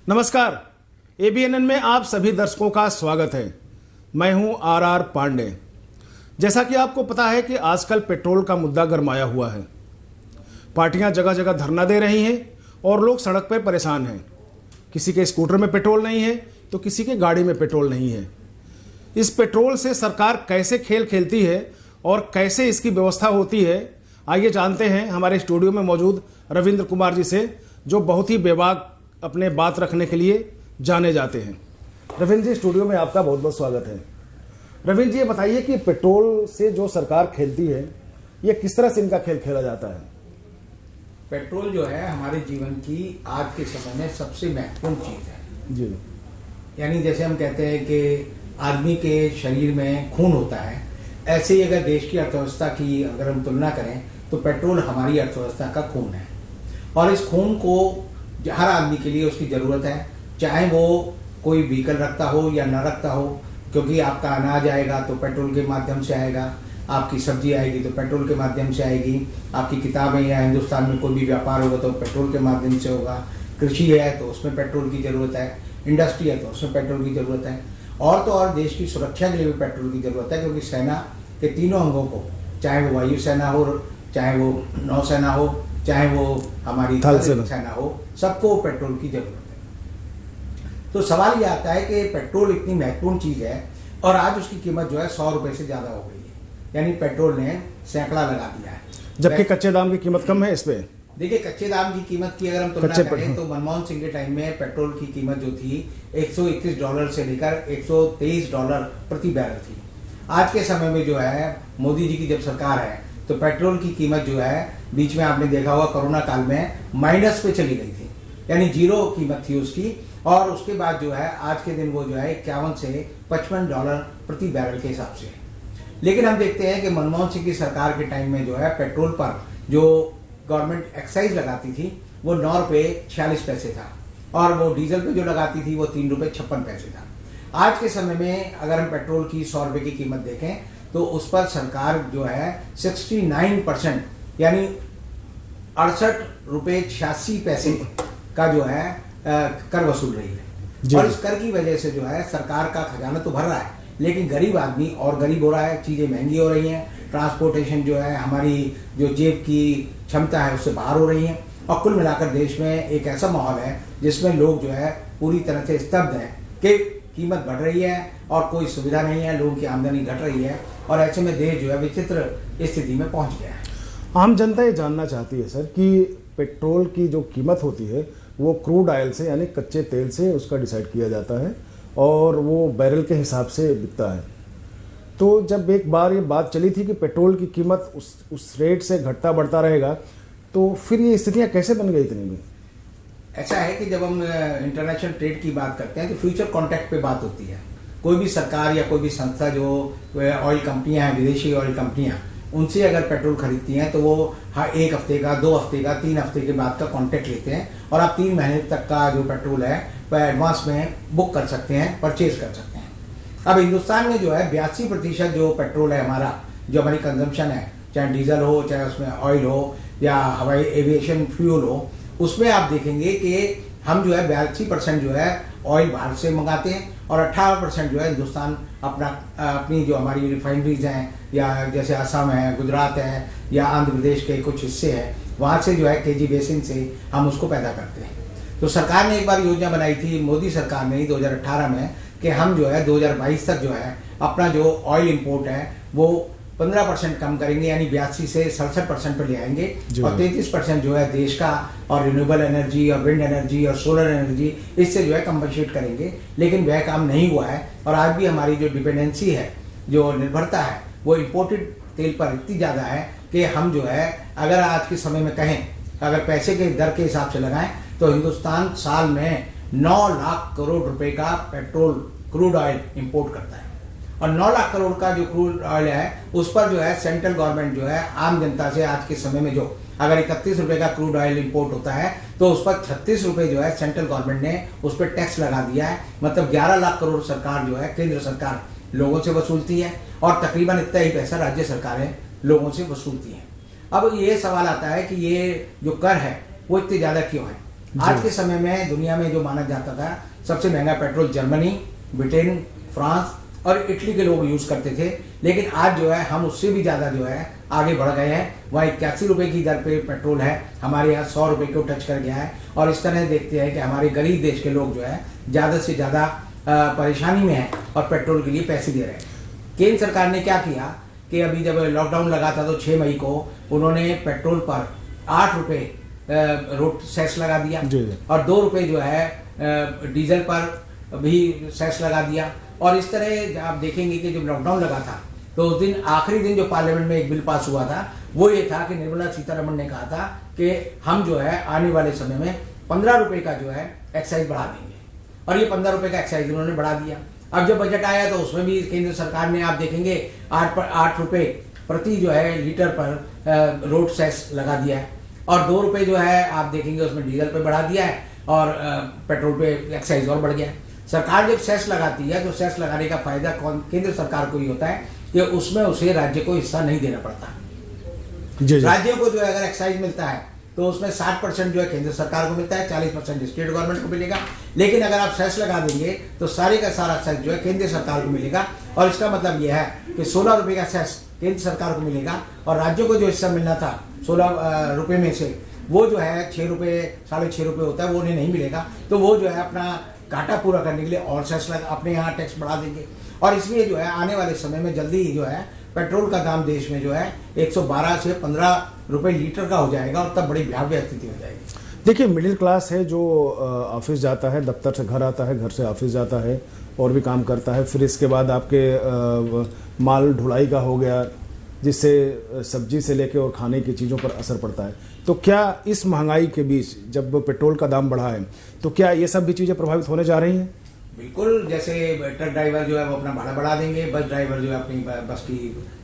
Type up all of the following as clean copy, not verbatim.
नमस्कार, एबीएनएन में आप सभी दर्शकों का स्वागत है। मैं हूं आर पांडे। जैसा कि आपको पता है कि आजकल पेट्रोल का मुद्दा गरमाया हुआ है। पार्टियां जगह जगह धरना दे रही हैं और लोग सड़क पर परेशान हैं। किसी के स्कूटर में पेट्रोल नहीं है तो किसी के गाड़ी में पेट्रोल नहीं है। इस पेट्रोल से सरकार कैसे खेल खेलती है और कैसे इसकी व्यवस्था होती है, आइए जानते हैं हमारे स्टूडियो में मौजूद रविंद्र कुमार जी से, जो बहुत ही बेबाक अपने बात रखने के लिए जाने जाते हैं। रविंद्र जी, स्टूडियो में आपका बहुत बहुत स्वागत है। रविंद्र जी, ये बताइए कि पेट्रोल से जो सरकार खेलती है, ये किस तरह से इनका खेल खेला जाता है? पेट्रोल जो है हमारे जीवन की आज के समय में सबसे महत्वपूर्ण चीज है जी। यानी जैसे हम कहते हैं कि आदमी के शरीर में खून होता है, ऐसे ही अगर देश की अर्थव्यवस्था की अगर हम तुलना करें तो पेट्रोल हमारी अर्थव्यवस्था का खून है। और इस खून को हर आदमी के लिए उसकी ज़रूरत है, चाहे वो कोई व्हीकल रखता हो या न रखता हो, क्योंकि आपका अनाज आएगा तो पेट्रोल के माध्यम से आएगा, आपकी सब्जी आएगी तो पेट्रोल के माध्यम से आएगी, आपकी किताबें या हिंदुस्तान में कोई भी व्यापार होगा तो पेट्रोल के माध्यम से होगा, कृषि है तो उसमें पेट्रोल की ज़रूरत है, इंडस्ट्री है तो उसमें पेट्रोल की ज़रूरत है, और तो और देश की सुरक्षा के लिए भी पेट्रोल की ज़रूरत है, क्योंकि सेना के तीनों अंगों को, चाहे वो वायुसेना हो, चाहे वो नौसेना हो, चाहे वो हमारी थल सेना हो, सबको पेट्रोल की जरूरत है। तो सवाल ये आता है कि पेट्रोल इतनी महत्वपूर्ण चीज है और आज उसकी कीमत जो है 100 रुपए से ज्यादा हो गई है, यानी पेट्रोल ने सैकड़ा लगा दिया है, जबकि कच्चे दाम की कीमत कम है। इस पे देखिए, कच्चे दाम की कीमत की अगर हम तुलना करें तो मनमोहन सिंह के टाइम में पेट्रोल की कीमत जो थी $121 से लेकर $123 प्रति बैरल थी। आज के समय में जो है मोदी जी की जब सरकार है तो पेट्रोल की कीमत जो है बीच में आपने देखा होगा कोरोना काल में माइनस पे चली गई थी, यानी जीरो कीमत थी उसकी, और उसके बाद जो है आज के दिन वो जो है $51 से $55 प्रति बैरल के हिसाब से। लेकिन हम देखते हैं कि मनमोहन सिंह की सरकार के टाइम में जो है पेट्रोल पर जो गवर्नमेंट एक्साइज लगाती थी वो ₹9.46 था, और वो डीजल पे जो लगाती थी वो ₹3.56 था। आज के समय में अगर हम पेट्रोल की ₹100 की कीमत देखें तो उस पर सरकार जो है 69% यानी ₹68.86 का जो है कर वसूल रही है। और इस कर की वजह से जो है सरकार का खजाना तो भर रहा है, लेकिन गरीब आदमी और गरीब हो रहा है, चीजें महंगी हो रही हैं, ट्रांसपोर्टेशन जो है हमारी जो जेब की क्षमता है उससे बाहर हो रही है, और कुल मिलाकर देश में एक ऐसा माहौल है जिसमें लोग जो है पूरी तरह से स्तब्ध हैं कि कीमत बढ़ रही है और कोई सुविधा नहीं है, लोगों की आमदनी घट रही है, और ऐसे में देश जो है विचित्र स्थिति में पहुंच गया है। आम जनता ये जानना चाहती है सर कि पेट्रोल की जो कीमत होती है वो क्रूड ऑयल से, यानी कच्चे तेल से उसका डिसाइड किया जाता है और वो बैरल के हिसाब से बिकता है। तो जब एक बार ये बात चली थी कि पेट्रोल की कीमत उस रेट से घटता बढ़ता रहेगा, तो फिर ये स्थितियाँ कैसे बन गई इतनी भी? ऐसा है कि जब हम इंटरनेशनल ट्रेड की बात करते हैं तो फ्यूचर कॉन्ट्रैक्ट पे बात होती है। कोई भी सरकार या कोई भी संस्था जो ऑयल कंपनियां हैं, विदेशी ऑयल कंपनियां, उनसे अगर पेट्रोल खरीदती हैं तो वो हर 1 हफ्ते का, 2 हफ्ते का, 3 हफ्ते के बाद का कॉन्ट्रैक्ट लेते हैं, और आप 3 महीने तक का जो पेट्रोल है वह एडवांस में बुक कर सकते हैं, परचेज कर सकते हैं। अब हिंदुस्तान में जो है 82% जो पेट्रोल है हमारा, जो हमारी कंजम्पशन है, चाहे डीजल हो, चाहे उसमें ऑयल हो या हवाई एविएशन फ्यूल हो, उसमें आप देखेंगे कि हम जो है 82% जो है ऑयल बाहर से मंगाते हैं, और 18% जो है हिंदुस्तान अपनी जो हमारी रिफाइनरीज हैं, या जैसे असम है, गुजरात है, या आंध्र प्रदेश के कुछ हिस्से हैं, वहाँ से जो है केजी बेसिन से हम उसको पैदा करते हैं। तो सरकार ने एक बार योजना बनाई थी, मोदी सरकार ने 2018 में, कि हम जो है 2022 तक जो है अपना जो ऑयल इंपोर्ट है वो 15% कम करेंगे, यानी 82 से 67% पर ले आएंगे, और 33% जो है देश का और रिन्यूएबल एनर्जी और विंड एनर्जी और सोलर एनर्जी, इससे जो है कंपनसेट करेंगे। लेकिन वह काम नहीं हुआ है, और आज भी हमारी जो डिपेंडेंसी है, जो निर्भरता है, वो इम्पोर्टेड तेल पर इतनी ज़्यादा है कि हम जो है अगर आज के समय में कहें, अगर पैसे के दर के हिसाब से लगाएं तो हिंदुस्तान साल में 9 लाख करोड़ रुपए का पेट्रोल क्रूड ऑयल इंपोर्ट करता है, और 9 लाख करोड़ का जो क्रूड ऑयल है उस पर जो है सेंट्रल गवर्नमेंट जो है आम जनता से आज के समय में जो अगर 31 रुपए का क्रूड ऑयल इंपोर्ट होता है तो उस पर 36 रुपए जो है सेंट्रल गवर्नमेंट ने उस पर टैक्स लगा दिया है। मतलब 11 लाख करोड़ सरकार जो है, केंद्र सरकार लोगों से वसूलती है, और तकरीबन इतना ही पैसा राज्य सरकारें लोगों से वसूलती हैं। अब ये सवाल आता है कि ये जो कर है वो इतने ज़्यादा क्यों है? आज के समय में दुनिया में जो माना जाता था सबसे महंगा पेट्रोल जर्मनी, ब्रिटेन, फ्रांस और इटली के लोग यूज करते थे, लेकिन आज जो है हम उससे भी ज्यादा जो है आगे बढ़ गए हैं। वहाँ 81 रुपए की दर पे पेट्रोल है, हमारे यहाँ 100 रुपए को टच कर गया है। और इस तरह देखते हैं कि हमारे गरीब देश के लोग जो है ज्यादा से ज्यादा परेशानी में है और पेट्रोल के लिए पैसे दे रहे हैं। केंद्र सरकार ने क्या किया कि अभी जब लॉकडाउन लगा था तो 6 मई को उन्होंने पेट्रोल पर 8 रुपए रोड सेस लगा दिया और 2 रुपए जो है डीजल पर भी सेस लगा दिया। और इस तरह आप देखेंगे कि जब लॉकडाउन लगा था तो उस दिन आखिरी दिन जो पार्लियामेंट में एक बिल पास हुआ था वो ये था कि निर्मला सीतारमण ने कहा था कि हम जो है आने वाले समय में 15 रुपए का जो है एक्साइज बढ़ा देंगे, और ये 15 रुपए का एक्साइज उन्होंने बढ़ा दिया। अब जब बजट आया तो उसमें भी केंद्र सरकार ने आप देखेंगे 8 रुपए प्रति जो है लीटर पर रोड सेस लगा दिया है, और 2 रुपए जो है आप देखेंगे उसमें डीजल पे बढ़ा दिया है, और पेट्रोल पे एक्साइज और बढ़ गया है। सरकार जब सेस लगाती है तो सेस लगाने का फायदा केंद्र सरकार को ही होता है कि उसमें उसे राज्य को हिस्सा नहीं देना पड़ता। राज्यों को जो है अगर एक्साइज मिलता है तो उसमें 60% जो है केंद्र सरकार को मिलता है, 40% स्टेट गवर्नमेंट को मिलेगा। लेकिन अगर आप सेस लगा देंगे तो सारे का सारा सेस जो है केंद्र सरकार को मिलेगा, और इसका मतलब यह है कि 16 रुपए का सेस केंद्र सरकार को मिलेगा, और राज्यों को जो हिस्सा मिलना था 16 रुपए में से वो जो है 6 रुपए 6.5 रुपए होता है वो उन्हें नहीं मिलेगा। तो वो जो है अपना घाटा पूरा करने के लिए और सेस अपने यहाँ टैक्स बढ़ा देंगे, और इसलिए जो है आने वाले समय में जल्दी ही जो है पेट्रोल का दाम देश में जो है 112 से 15 रुपए लीटर का हो जाएगा, और तब बड़ी भयावह स्थिति हो जाएगी। देखिए, मिडिल क्लास है जो ऑफिस जाता है, दफ्तर से घर आता है, घर से ऑफिस जाता है और भी काम करता है, फिर इसके बाद आपके माल ढुलाई का हो गया जिससे सब्जी से लेके और खाने की चीज़ों पर असर पड़ता है। तो क्या इस महंगाई के बीच जब पेट्रोल का दाम बढ़ा है तो क्या ये सब भी चीज़ें प्रभावित होने जा रही हैं? बिल्कुल, जैसे ट्रक ड्राइवर जो है वो अपना भाड़ा बढ़ा देंगे, बस ड्राइवर जो है अपनी बस की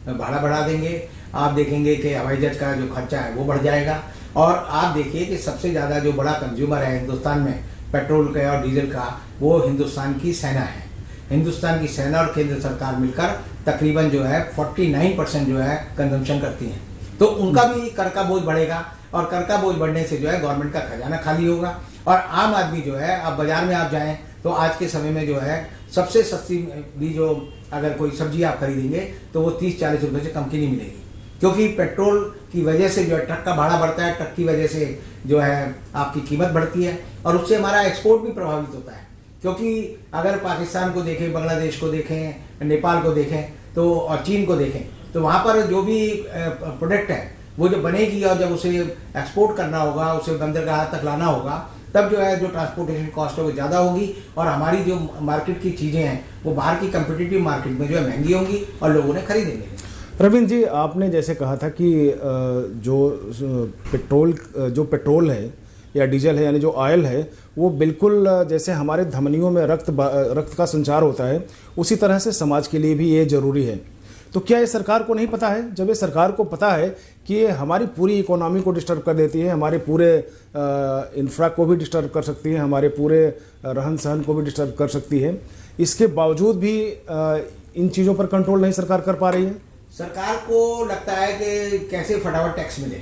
भाड़ा बढ़ा देंगे। आप देखेंगे कि हवाई जहाज का जो खर्चा है वो बढ़ जाएगा, और आप देखिए कि सबसे ज़्यादा जो बड़ा कंज्यूमर है हिंदुस्तान में पेट्रोल का और डीजल का वो हिंदुस्तान की सेना है। हिंदुस्तान की सेना और केंद्र सरकार मिलकर तकरीबन जो है 49% जो है कंजम्पशन करती हैं, तो उनका भी कर का बोझ बढ़ेगा, और कर का बोझ बढ़ने से जो है गवर्नमेंट का खजाना खाली होगा, और आम आदमी जो है अब बाजार में आप जाएं तो आज के समय में जो है सबसे सस्ती भी जो अगर कोई सब्जी आप खरीदेंगे तो वो 30-40 रुपए से कम की नहीं मिलेगी, क्योंकि पेट्रोल की वजह से जो है ट्रक का भाड़ा बढ़ता है, ट्रक की वजह से जो है आपकी कीमत बढ़ती है, और उससे हमारा एक्सपोर्ट भी प्रभावित होता है। क्योंकि अगर पाकिस्तान को देखें, बांग्लादेश को देखें, नेपाल को देखें तो और चीन को देखें तो वहाँ पर जो भी प्रोडक्ट है वो जो बनेगी और जब उसे एक्सपोर्ट करना होगा, उसे बंदरगाह तक लाना होगा, तब जो है जो ट्रांसपोर्टेशन कॉस्ट है वो ज़्यादा होगी, और हमारी जो मार्केट की चीज़ें हैं वो बाहर की कंपिटिटिव मार्केट में जो है महंगी होंगी और लोग उन्हें खरीदेंगे। रविंद्र जी, आपने जैसे कहा था कि जो पेट्रोल है या डीजल है यानी जो ऑयल है वो बिल्कुल जैसे हमारे धमनियों में रक्त का संचार होता है उसी तरह से समाज के लिए भी ये जरूरी है। तो क्या ये सरकार को नहीं पता है? जब ये सरकार को पता है कि ये हमारी पूरी इकोनॉमी को डिस्टर्ब कर देती है, हमारे पूरे इंफ्रा को भी डिस्टर्ब कर सकती है, हमारे पूरे रहन सहन को भी डिस्टर्ब कर सकती है, इसके बावजूद भी इन चीज़ों पर कंट्रोल नहीं सरकार कर पा रही है? सरकार को लगता है कि कैसे फटाफट टैक्स मिले,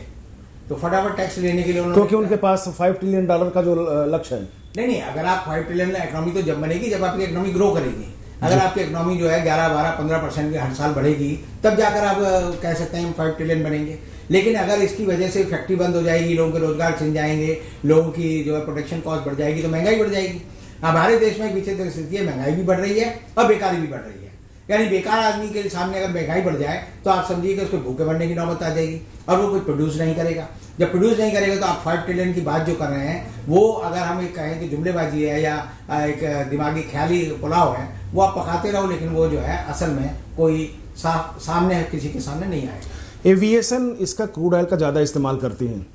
तो फटाफट टैक्स लेने के लिए क्योंकि उनके पास $5 ट्रिलियन का जो लक्ष्य है। नहीं, अगर आप 5 ट्रिलियन इकोनॉमी तो जब बनेगी जब आपकी इकोनॉमी ग्रो करेगी। अगर आपकी इकोनॉमी जो है 11, 12, 15% की हर साल बढ़ेगी तब जाकर आप कह सकते हैं हम 5 ट्रिलियन बनेंगे। लेकिन अगर इसकी वजह से फैक्ट्री बंद हो जाएगी, लोगों के रोजगार छिन जाएंगे, लोगों की जो है प्रोडक्शन कॉस्ट बढ़ जाएगी, तो महंगाई बढ़ जाएगी। हमारे देश में विचित्र स्थिति है, महंगाई भी बढ़ रही है और बेकारी भी बढ़ रही है। यानी बेकार आदमी के सामने अगर महंगाई बढ़ जाए तो आप समझिए कि उसको भूखे मरने की नौबत आ जाएगी और वो कुछ प्रोड्यूस नहीं करेगा। जब प्रोड्यूस नहीं करेगा तो आप 5 ट्रिलियन की बात जो कर रहे हैं वो अगर हम एक कहें कि जुमलेबाजी है या एक दिमागी ख्याली पुलाव है, वो आप पकाते रहो, लेकिन वो जो है असल में कोई सामने किसी के सामने नहीं आएगा। एविएशन इसका क्रूड ऑयल का ज़्यादा इस्तेमाल करती हैं,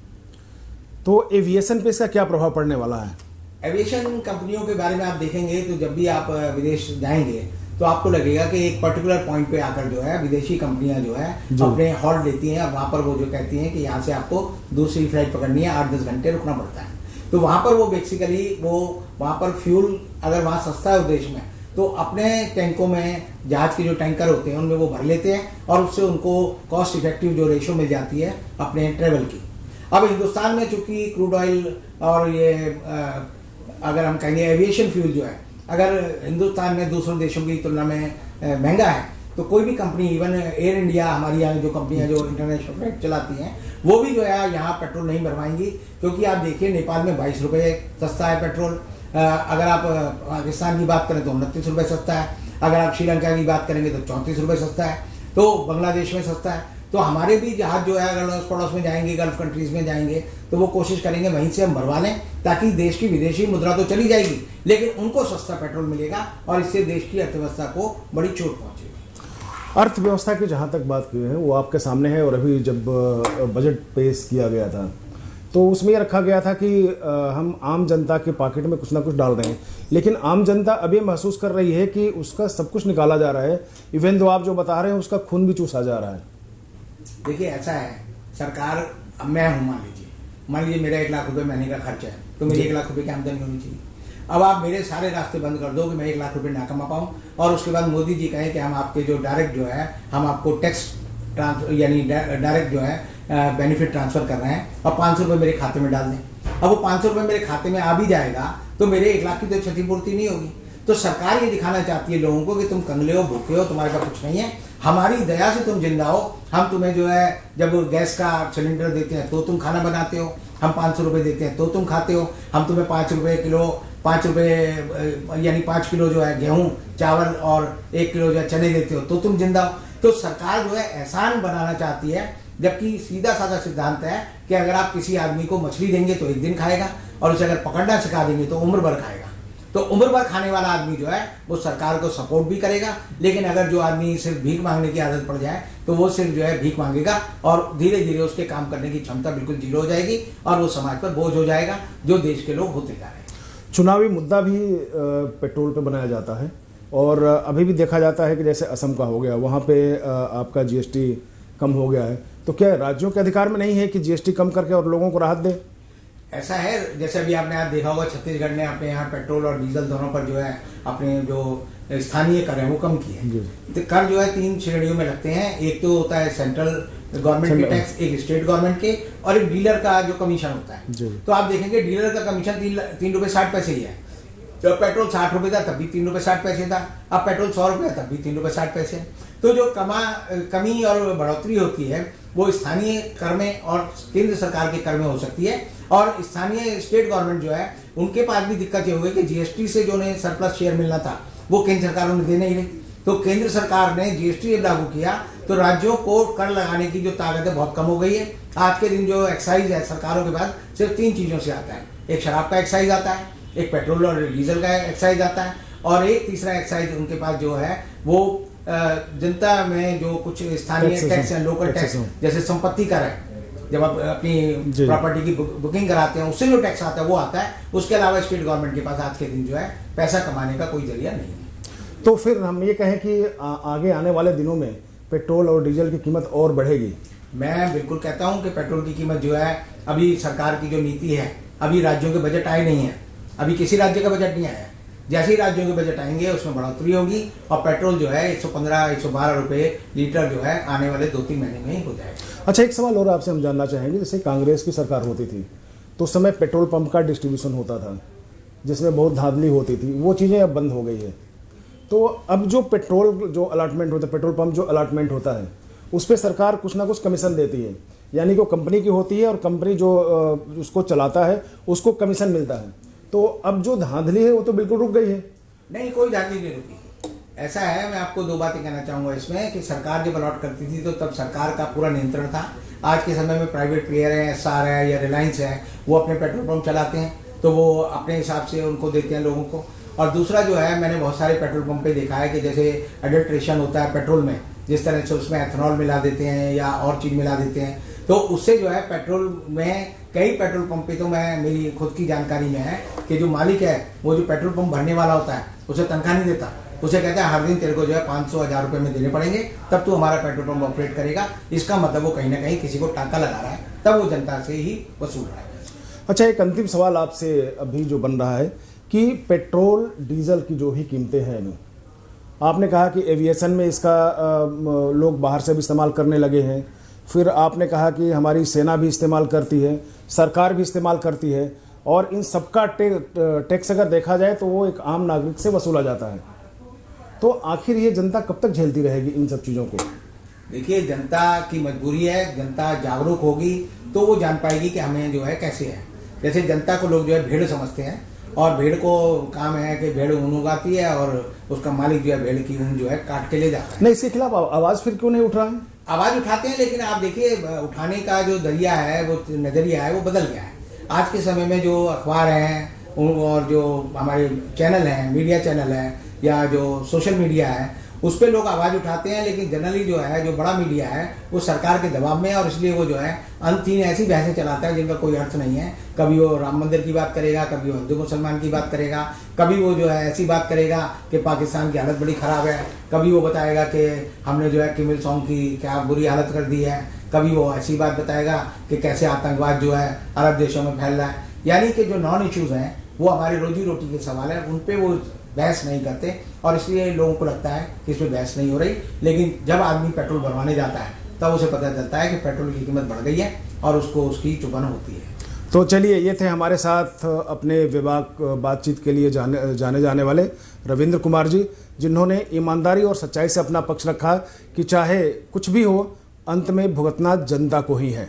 तो एविएशन पे इसका क्या प्रभाव पड़ने वाला है? एविएशन कंपनियों के बारे में आप देखेंगे तो जब भी आप विदेश जाएंगे तो आपको लगेगा कि एक पर्टिकुलर पॉइंट पे आकर जो है विदेशी कंपनियां जो है अपने हॉल्ट लेती हैं, और वहां पर वो जो कहती हैं कि यहाँ से आपको दूसरी फ्लाइट पकड़नी है, 8-10 घंटे रुकना पड़ता है। तो वहां पर वो बेसिकली वो वहां पर फ्यूल अगर वहां सस्ता है उस देश में तो अपने टैंकों में जहाज के जो टैंकर होते हैं उनमें वो भर लेते हैं और उससे उनको कॉस्ट इफेक्टिव जो रेशो मिल जाती है अपने ट्रेवल की। अब हिंदुस्तान में चूंकि क्रूड ऑयल और ये अगर हम कहेंगे एविएशन फ्यूल जो है, अगर हिंदुस्तान में दूसरों देशों की तुलना में महंगा है, तो कोई भी कंपनी, इवन एयर इंडिया, हमारी यहाँ जो कंपनियां जो इंटरनेशनल फ्लाइट चलाती हैं, वो भी जो है यहाँ पेट्रोल नहीं भरवाएंगी, क्योंकि आप देखिए नेपाल में 22 रुपये सस्ता है पेट्रोल। अगर आप पाकिस्तान की बात करें तो 29 रुपये सस्ता है। अगर आप श्रीलंका की बात करेंगे तो 34 रुपये सस्ता है। तो बांग्लादेश में सस्ता है। तो हमारे भी जहाज जो है अगर अड़ोस पड़ोस में जाएंगे, गल्फ कंट्रीज में जाएंगे, तो वो कोशिश करेंगे वहीं से हम भरवा लें, ताकि देश की विदेशी मुद्रा तो चली जाएगी, लेकिन उनको सस्ता पेट्रोल मिलेगा और इससे देश की अर्थव्यवस्था को बड़ी चोट पहुंचेगी। अर्थव्यवस्था की जहाँ तक बात की है वो आपके सामने है, और अभी जब बजट पेश किया गया था तो उसमें ये रखा गया था कि हम आम जनता के पॉकेट में कुछ ना कुछ डाल रहे हैं, लेकिन आम जनता अभी महसूस कर रही है कि उसका सब कुछ निकाला जा रहा है। इवन दो आप जो बता रहे हैं उसका खून भी चूसा जा रहा है। देखिए ऐसा है, सरकार, अब मैं हूँ, मान लीजिए मेरा 1 लाख रुपए महीने का खर्च है, तो मेरी 1 लाख रुपए की आमदनी होनी चाहिए। अब आप मेरे सारे रास्ते बंद कर दो कि मैं 1 लाख रुपए ना कमा पाऊँ, और उसके बाद मोदी जी कहें कि हम आपके जो डायरेक्ट जो है हम आपको टैक्स यानी डायरेक्ट जो है बेनिफिट ट्रांसफर कर रहे हैं और 500 रुपये मेरे खाते में डाल दें। अब वो 500 रुपये मेरे खाते में आ भी जाएगा तो मेरे 1 लाख की तो क्षतिपूर्ति नहीं होगी। तो सरकार ये दिखाना चाहती है लोगों को कि तुम कंगले हो, भूखे हो, तुम्हारे पास कुछ नहीं है, हमारी दया से तुम जिंदा हो। हम तुम्हें जो है जब गैस का सिलेंडर देते हैं तो तुम खाना बनाते हो, हम 500 रुपये देते हैं तो तुम खाते हो, हम तुम्हें 5 रुपये किलो, 5 रुपये यानी 5 किलो जो है गेहूँ, चावल और 1 किलो जो है चने देते हो तो तुम जिंदा हो। तो सरकार जो है एहसान बनाना चाहती है, जबकि सीधा साधा सिद्धांत है कि अगर आप किसी आदमी को मछली देंगे तो 1 दिन खाएगा, और उसे अगर पकड़ना सिखा देंगे तो उम्र भर खाएगा। तो उम्र भर खाने वाला आदमी जो है वो सरकार को सपोर्ट भी करेगा, लेकिन अगर जो आदमी सिर्फ भीख मांगने की आदत पड़ जाए तो वो सिर्फ जो है भीख मांगेगा, और धीरे धीरे उसके काम करने की क्षमता बिल्कुल जीरो हो जाएगी और वो समाज पर बोझ हो जाएगा, जो देश के लोग होते जा रहे हैं। चुनावी मुद्दा भी पेट्रोल पे बनाया जाता है, और अभी भी देखा जाता है कि जैसे असम का हो गया, वहाँ पे आपका जीएसटी कम हो गया है, तो क्या राज्यों के अधिकार में नहीं है कि जीएसटी कम करके और लोगों को राहत दे? ऐसा है, जैसे अभी आपने आज देखा होगा छत्तीसगढ़ ने अपने यहाँ पेट्रोल और डीजल दोनों पर जो है अपने जो स्थानीय कर है वो कम किए हैं। तो कर जो है 3 श्रेणियों में लगते हैं। एक तो होता है सेंट्रल गवर्नमेंट के टैक्स, एक स्टेट गवर्नमेंट के, और एक डीलर का जो कमीशन होता है। तो आप देखेंगे डीलर का कमीशन 3 रुपये 60 पैसे ही है। जब पेट्रोल 60 रुपये था तब भी 3 रुपये 60 पैसे था, अब पेट्रोल 100 रुपये तब भी 3 रुपये 60 पैसे। तो जो कमी और बढ़ोतरी होती है वो स्थानीय कर में और केंद्र सरकार के कर में हो सकती है, और स्थानीय स्टेट गवर्नमेंट जो है उनके पास भी दिक्कत ये हो गई कि जीएसटी से जो उन्हें सरप्लस शेयर मिलना था वो केंद्र सरकार उन्हें दे नहीं रही। तो केंद्र सरकार ने जीएसटी जब लागू किया तो राज्यों को कर लगाने की जो ताकत है बहुत कम हो गई है। आज के दिन जो एक्साइज है सरकारों के पास सिर्फ 3 चीज़ों से आता है। एक शराब का एक्साइज आता है, एक पेट्रोल और डीजल का एक्साइज आता है, और एक तीसरा एक्साइज उनके पास जो है वो जनता में जो कुछ स्थानीय टैक्स है, लोकल टैक्स, जैसे संपत्ति कर है, जब आप अपनी प्रॉपर्टी की बुकिंग कराते हैं उससे जो टैक्स आता है वो आता है। उसके अलावा स्टेट गवर्नमेंट के पास आज के दिन जो है पैसा कमाने का कोई जरिया नहीं है। तो फिर हम ये कहें कि आगे आने वाले दिनों में पेट्रोल और डीजल की कीमत और बढ़ेगी? मैं बिल्कुल कहता हूं कि पेट्रोल की कीमत जो है, अभी सरकार की जो नीति है, अभी राज्यों के बजट आए नहीं है, अभी किसी राज्य का बजट नहीं आया। जैसे ही राज्यों के बजट आएंगे उसमें बढ़ोतरी होगी और पेट्रोल जो है 115-112 रुपये लीटर जो है आने वाले 2-3 महीने में ही हो जाएगा। अच्छा, एक सवाल और आपसे हम जानना चाहेंगे। जैसे कांग्रेस की सरकार होती थी तो उस समय पेट्रोल पंप का डिस्ट्रीब्यूशन होता था जिसमें बहुत धांधली होती थी, वो चीज़ें अब बंद हो गई है। तो अब जो पेट्रोल जो अलॉटमेंट होता है, पेट्रोल पंप जो अलॉटमेंट होता है, उस पर सरकार कुछ ना कुछ कमीशन देती है, यानी कि वो कंपनी की होती है और कंपनी जो उसको चलाता है उसको कमीशन मिलता है। तो अब जो धांधली है वो तो बिल्कुल रुक गई है। नहीं, कोई धांधली नहीं रुकी। ऐसा है, मैं आपको 2 बातें कहना चाहूँगा इसमें कि सरकार जब अलॉट करती थी तो तब सरकार का पूरा नियंत्रण था। आज के समय में प्राइवेट प्लेयर है, एसआर है या रिलायंस है, वो अपने पेट्रोल पंप चलाते हैं तो वो अपने हिसाब से उनको देते हैं लोगों को। और दूसरा जो है, मैंने बहुत सारे पेट्रोल पंप पे देखा है कि जैसे अडल्ट्रेशन होता है पेट्रोल में, जिस तरह से उसमें एथनॉल मिला देते हैं या और चीज़ मिला देते हैं, तो उससे जो है पेट्रोल में कई पेट्रोल पंप पे तो मेरी खुद की जानकारी में है कि जो मालिक है वो जो पेट्रोल पंप भरने वाला होता है उसे तनख्वाह नहीं देता। उसे कहते हैं हर दिन तेरे को जो है 500-1000 रुपये में देने पड़ेंगे तब तू हमारा पेट्रोल पंप ऑपरेट करेगा। इसका मतलब वो कहीं ना कहीं किसी को टाका लगा रहा है, तब वो जनता से ही वसूल रहा है। अच्छा, एक अंतिम सवाल आपसे अभी जो बन रहा है कि पेट्रोल डीजल की जो भी कीमतें हैं, आपने कहा कि एविएशन में इसका लोग बाहर से भी इस्तेमाल करने लगे हैं, फिर आपने कहा कि हमारी सेना भी इस्तेमाल करती है, सरकार भी इस्तेमाल करती है, और इन सबका टैक्स अगर देखा जाए तो वो एक आम नागरिक से वसूला जाता है। तो आखिर ये जनता कब तक झेलती रहेगी इन सब चीज़ों को? देखिए, जनता की मजबूरी है, जनता जागरूक होगी तो वो जान पाएगी कि हमें जो है कैसे है। जैसे जनता को लोग जो है भेड़ समझते हैं, और भेड़ को काम है कि भेड़ ऊन उगाती है और उसका मालिक जो है भेड़ की ऊन जो है काट के ले जाता है। नहीं, इसके खिलाफ आवाज़ फिर क्यों नहीं उठ रहा है? आवाज़ उठाते हैं, लेकिन आप देखिए उठाने का जो दरिया है, वो नज़रिया है, वो बदल गया है। आज के समय में जो अखबार हैं और जो हमारे चैनल हैं, मीडिया चैनल है या जो सोशल मीडिया है, उस पर लोग आवाज़ उठाते हैं, लेकिन जनरली जो है जो बड़ा मीडिया है वो सरकार के दबाव में है, और इसलिए वो जो है अंतहीन ऐसी बहसें चलाता है जिनका कोई अर्थ नहीं है। कभी वो राम मंदिर की बात करेगा, कभी वो हिंदू मुसलमान की बात करेगा, कभी वो जो है ऐसी बात करेगा कि पाकिस्तान की हालत बड़ी ख़राब है, कभी वो बताएगा कि हमने जो है किम इल सॉन्ग की क्या बुरी हालत कर दी है, कभी वो ऐसी बात बताएगा कि कैसे आतंकवाद जो है अरब देशों में फैल रहा है। यानी कि जो नॉन इश्यूज़ हैं वो हमारी रोजी रोटी के सवाल है, उन पर वो बहस नहीं करते, और इसलिए लोगों को लगता है कि इसमें बहस नहीं हो रही। लेकिन जब आदमी पेट्रोल भरवाने जाता है तब उसे पता चलता है कि पेट्रोल की कीमत बढ़ गई है और उसको उसकी चुभन होती है। तो चलिए, ये थे हमारे साथ अपने विभाग बातचीत के लिए जाने जाने वाले रविंद्र कुमार जी, जिन्होंने ईमानदारी और सच्चाई से अपना पक्ष रखा कि चाहे कुछ भी हो, अंत में भुगतना जनता को ही है।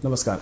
नमस्कार।